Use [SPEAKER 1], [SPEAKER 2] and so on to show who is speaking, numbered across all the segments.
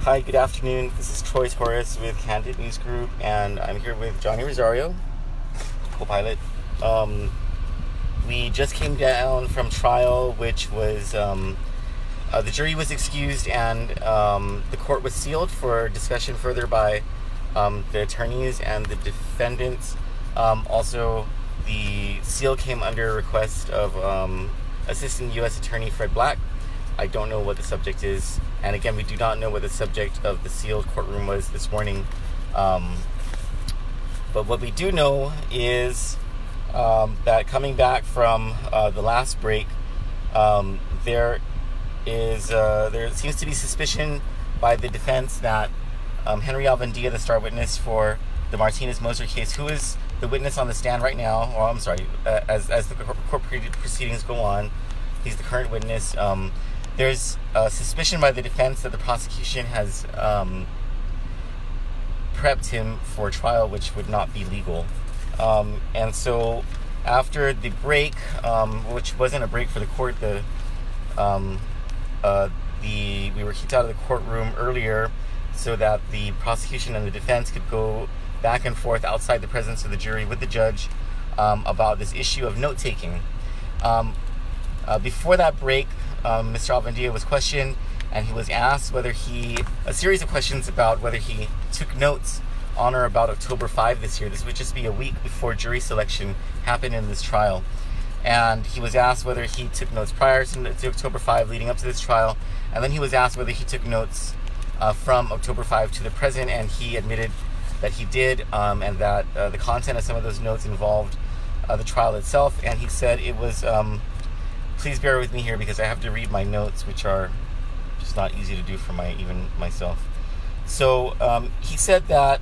[SPEAKER 1] Hi, good afternoon. This is Troy Torres with Kandit News Group, and I'm here with Johnny Rosario, co-pilot. We just came down from trial, which was the jury was excused, and the court was sealed for discussion further by the attorneys and the defendants. Also, the seal came under a request of Assistant U.S. Attorney Fred Black. I don't know what the subject is, and again, we do not know what the subject of the sealed courtroom was this morning. But what we do know is that coming back from the last break, there seems to be suspicion by the defense that Henry Alvendia, the star witness for the Martinez Moser case, who is the witness on the stand right now, or I'm sorry, as the court proceedings go on, he's the current witness. There's suspicion by the defense that the prosecution has prepped him for trial, which would not be legal. And so after the break, which wasn't a break for the court, we were kicked out of the courtroom earlier so that the prosecution and the defense could go back and forth outside the presence of the jury with the judge about this issue of note-taking. Before that break, Mr. Alvendia was questioned, and he was asked a series of questions about whether he took notes on or about October 5 this year. This would just be a week before jury selection happened in this trial. And he was asked whether he took notes prior to October 5 leading up to this trial, and then he was asked whether he took notes from October 5 to the present, and he admitted that he did, and that the content of some of those notes involved the trial itself, and he said it was... Please bear with me here because I have to read my notes, which are just not easy to do for even myself. So he said that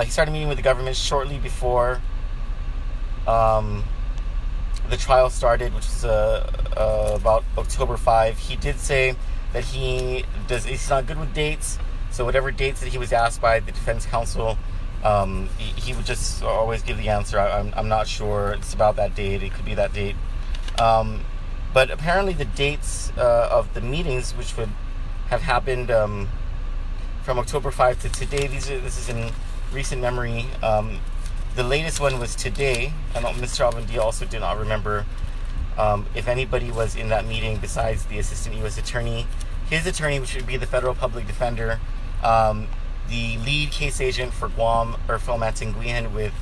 [SPEAKER 1] he started meeting with the government shortly before the trial started, which was about October 5. He did say that he's not good with dates, so whatever dates that he was asked by the defense counsel, he would just always give the answer. I'm not sure. It's about that date. It could be that date. But apparently the dates of the meetings, which would have happened from October 5 to today, this is in recent memory. The latest one was today, and Mr. Alvendia also did not remember if anybody was in that meeting besides the Assistant U.S. Attorney, his attorney, which would be the Federal Public Defender, the lead case agent for Guam, Erfel Mantinguian, with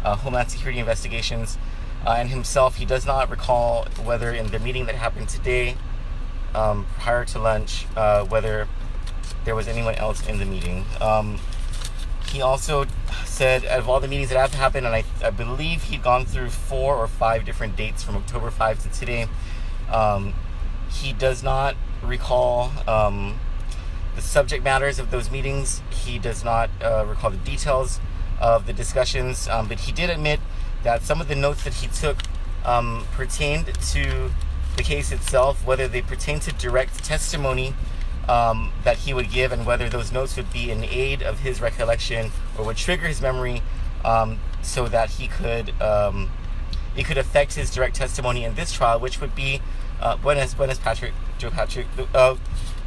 [SPEAKER 1] Homeland Security Investigations, and himself. He does not recall whether in the meeting that happened today, prior to lunch, whether there was anyone else in the meeting. He also said, out of all the meetings that have happened, and I believe he'd gone through 4 or 5 different dates from October 5 to today, he does not recall the subject matters of those meetings. He does not recall the details of the discussions, but he did admit that some of the notes that he took pertained to the case itself, whether they pertain to direct testimony that he would give, and whether those notes would be in aid of his recollection or would trigger his memory, so that it could affect his direct testimony in this trial, which would be Joe Patrick,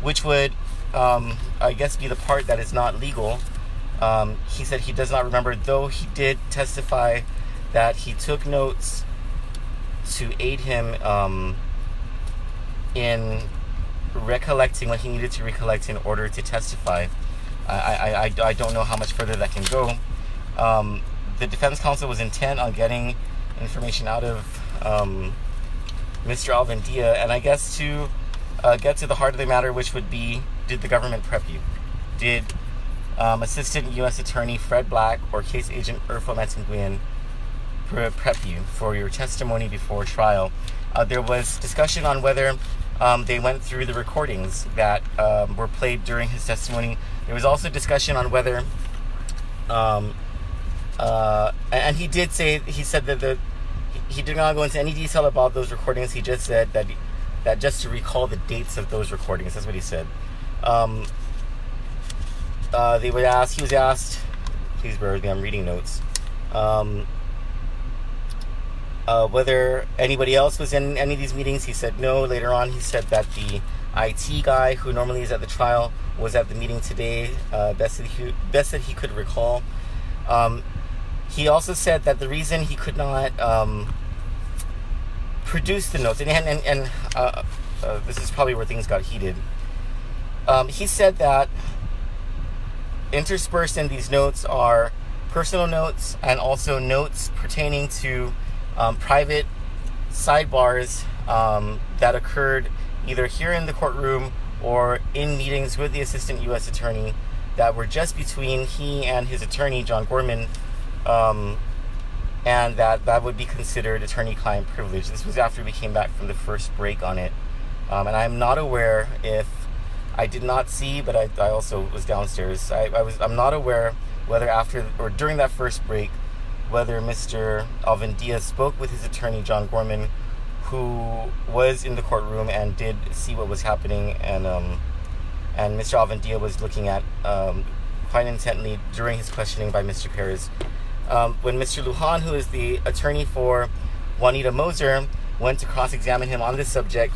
[SPEAKER 1] which would I guess be the part that is not legal. He said he does not remember, though he did testify that he took notes to aid him in recollecting what he needed to recollect in order to testify. I don't know how much further that can go. The defense counsel was intent on getting information out of Mr. Alvendia, and I guess to get to the heart of the matter, which would be, did the government prep you? Did Assistant U.S. Attorney Fred Black or Case Agent Erfel Mantinguian prep you for your testimony before trial? There was discussion on whether they went through the recordings that were played during his testimony. There was also discussion on whether, and he did say, he said that he did not go into any detail about those recordings. He just said that just to recall the dates of those recordings. That's what he said. He was asked, please bear with me, I'm reading notes. whether anybody else was in any of these meetings. He said no. Later on, he said that the IT guy who normally is at the trial was at the meeting today, best that he could recall. He also said that the reason he could not produce the notes, and this is probably where things got heated. He said that interspersed in these notes are personal notes and also notes pertaining to private sidebars that occurred either here in the courtroom or in meetings with the assistant U.S. attorney that were just between he and his attorney, John Gorman, and that would be considered attorney-client privilege. This was after we came back from the first break on it. And I'm not aware if I did not see, but I also was downstairs. I'm not aware whether after or during that first break, whether Mr. Alvendia spoke with his attorney, John Gorman, who was in the courtroom and did see what was happening, and Mr. Alvendia was looking at quite intently during his questioning by Mr. Perez. When Mr. Lujan, who is the attorney for Juanita Moser, went to cross-examine him on this subject,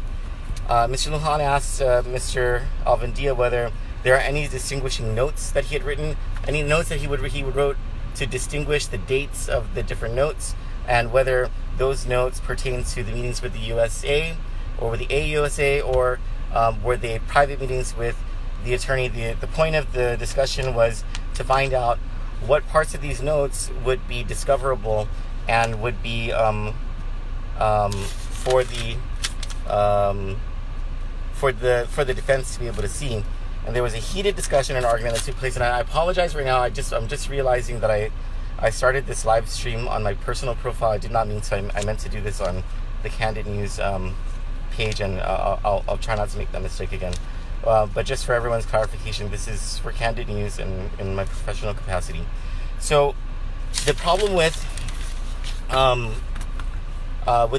[SPEAKER 1] Mr. Lujan asked Mr. Alvendia whether there are any distinguishing notes that he had written, any notes that he wrote to distinguish the dates of the different notes, and whether those notes pertain to the meetings with the USA or with the AUSA, or were they private meetings with the attorney. The point of the discussion was to find out what parts of these notes would be discoverable and would be for the defense to be able to see. And there was a heated discussion and argument that took place. And I apologize right now. I'm just realizing that I started this live stream on my personal profile. I did not mean to. I meant to do this on the Kandit News page, and I'll try not to make that mistake again. But just for everyone's clarification, this is for Kandit News and in my professional capacity. So the problem with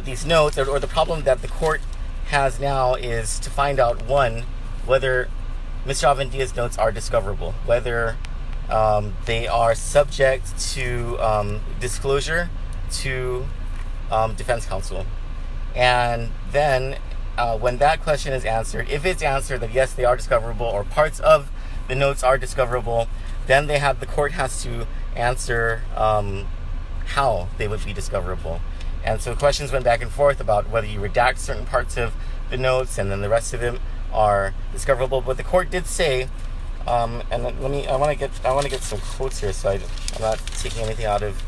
[SPEAKER 1] these notes, or the problem that the court has now, is to find out, one, whether Mr. Alvendia's notes are discoverable, whether they are subject to disclosure to defense counsel. And then when that question is answered, if it's answered that yes, they are discoverable, or parts of the notes are discoverable, then the court has to answer how they would be discoverable. And so questions went back and forth about whether you redact certain parts of the notes and then the rest of them are discoverable. But the court did say, and I want to get some quotes here, so I'm not taking anything out of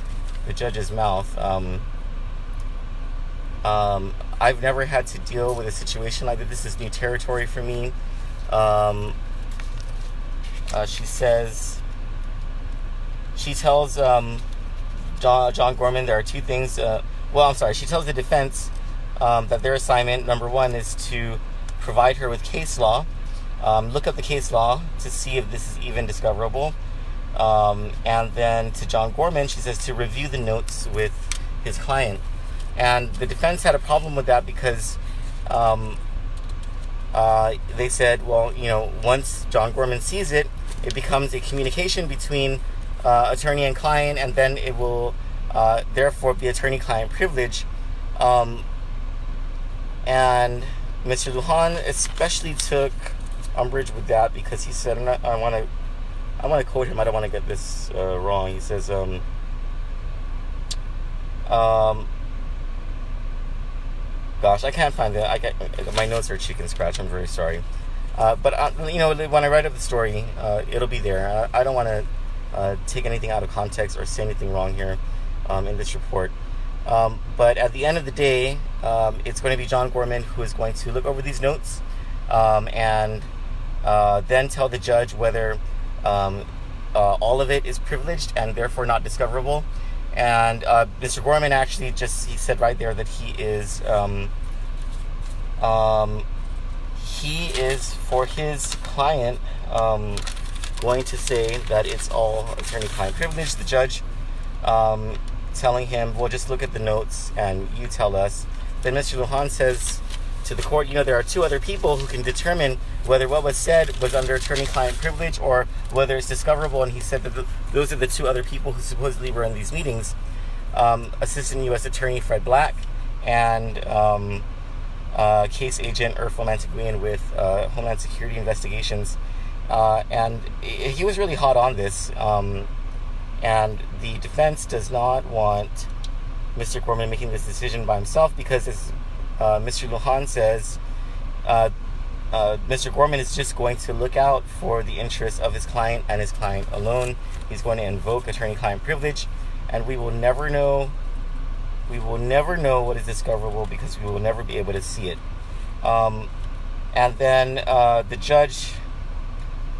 [SPEAKER 1] the judge's mouth. I've never had to deal with a situation like this. This is new territory for me. She tells John Gorman there are two things. She tells the defense that their assignment, number one, is to provide her with case law, look up the case law to see if this is even discoverable. And then to John Gorman, she says to review the notes with his client. And the defense had a problem with that because they said, well, once John Gorman sees it, it becomes a communication between attorney and client, and then it will therefore be attorney-client privilege. And Mr. Lujan especially took umbrage with that because he said, I want to quote him, I don't want to get this wrong. He says, gosh, I can't find it. My notes are chicken scratch. I'm very sorry. But when I write up the story, it'll be there. I don't want to take anything out of context or say anything wrong here in this report. But at the end of the day, it's going to be John Gorman who is going to look over these notes and then tell the judge whether all of it is privileged and therefore not discoverable. And Mr. Gorman actually he said right there that he is for his client going to say that it's all attorney-client privilege. The judge telling him, well, just look at the notes and you tell us. Then Mr. Lujan says to the court, there are two other people who can determine whether what was said was under attorney-client privilege or whether it's discoverable. And he said that those are the two other people who supposedly were in these meetings. Assistant U.S. Attorney Fred Black and case agent Urfel Manteguian with Homeland Security Investigations. And he was really hot on this. And the defense does not want Mr. Gorman making this decision by himself because, as Mr. Lujan says, Mr. Gorman is just going to look out for the interests of his client and his client alone. He's going to invoke attorney-client privilege, and we will never know what is discoverable because we will never be able to see it. And then the judge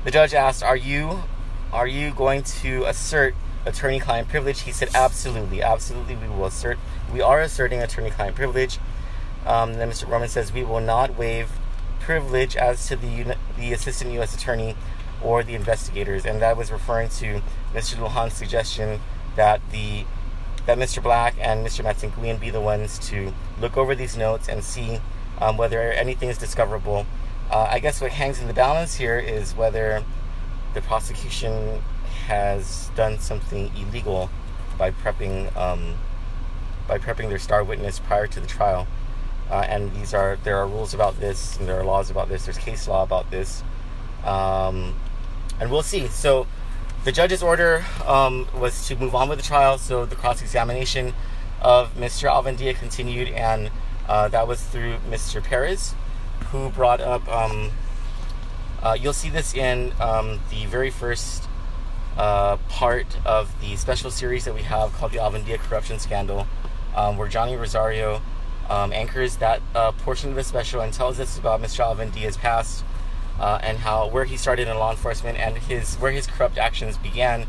[SPEAKER 1] asked, "Are you going to assert attorney-client privilege?" He said, "Absolutely, we are asserting attorney-client privilege." Then Mr. Gorman says, "We will not waive privilege as to the assistant U.S. attorney or the investigators," and that was referring to Mr. Lujan's suggestion that Mr. Black and Mr. Manteguian be the ones to look over these notes and see whether anything is discoverable. I guess what hangs in the balance here is whether the prosecution has done something illegal by prepping their star witness prior to the trial. And there are rules about this, and there are laws about this. There's case law about this, and we'll see. So, the judge's order was to move on with the trial. So the cross-examination of Mr. Alvendia continued, and that was through Mr. Perez, who brought up. You'll see this in the very first part of the special series that we have called the Alvendia Corruption Scandal, where Johnny Rosario anchors that portion of the special and tells us about Mr. Alvendia's past and where he started in law enforcement and where his corrupt actions began,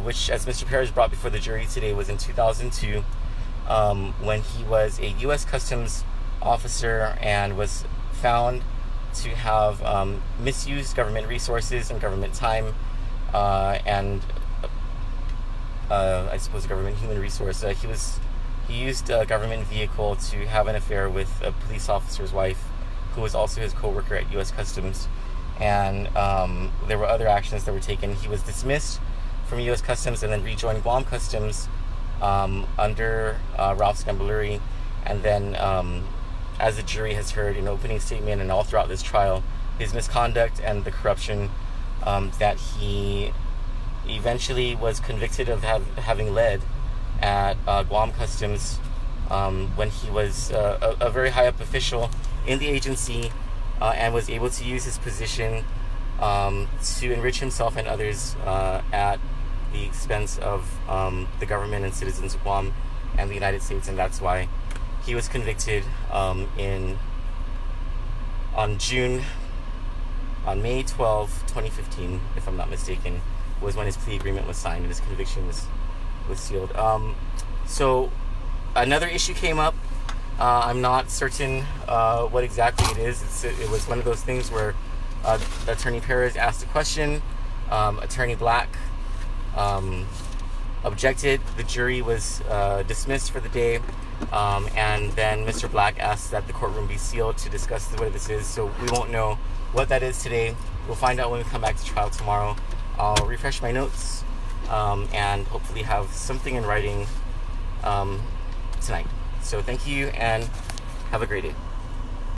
[SPEAKER 1] which, as Mr. Perez brought before the jury today, was in 2002 when he was a U.S. Customs officer and was found to have misused government resources and government time and I suppose government human resource. He used a government vehicle to have an affair with a police officer's wife, who was also his co-worker at U.S. Customs. And there were other actions that were taken. He was dismissed from U.S. Customs and then rejoined Guam Customs under Ralph Scambaluri. And then, as the jury has heard in opening statement and all throughout this trial, his misconduct and the corruption that he eventually was convicted of having led at Guam Customs when he was a very high up official in the agency and was able to use his position to enrich himself and others at the expense of the government and citizens of Guam and the United States. And that's why he was convicted on May 12, 2015, if I'm not mistaken, was when his plea agreement was signed and his conviction was sealed. So another issue came up. I'm not certain what exactly it is. It was one of those things where Attorney Perez asked a question, Attorney Black objected, the jury was dismissed for the day, and then Mr. Black asked that the courtroom be sealed to discuss what this is. So we won't know what that is today. We'll find out when we come back to trial tomorrow. I'll refresh my notes and hopefully have something in writing tonight. So thank you and have a great day.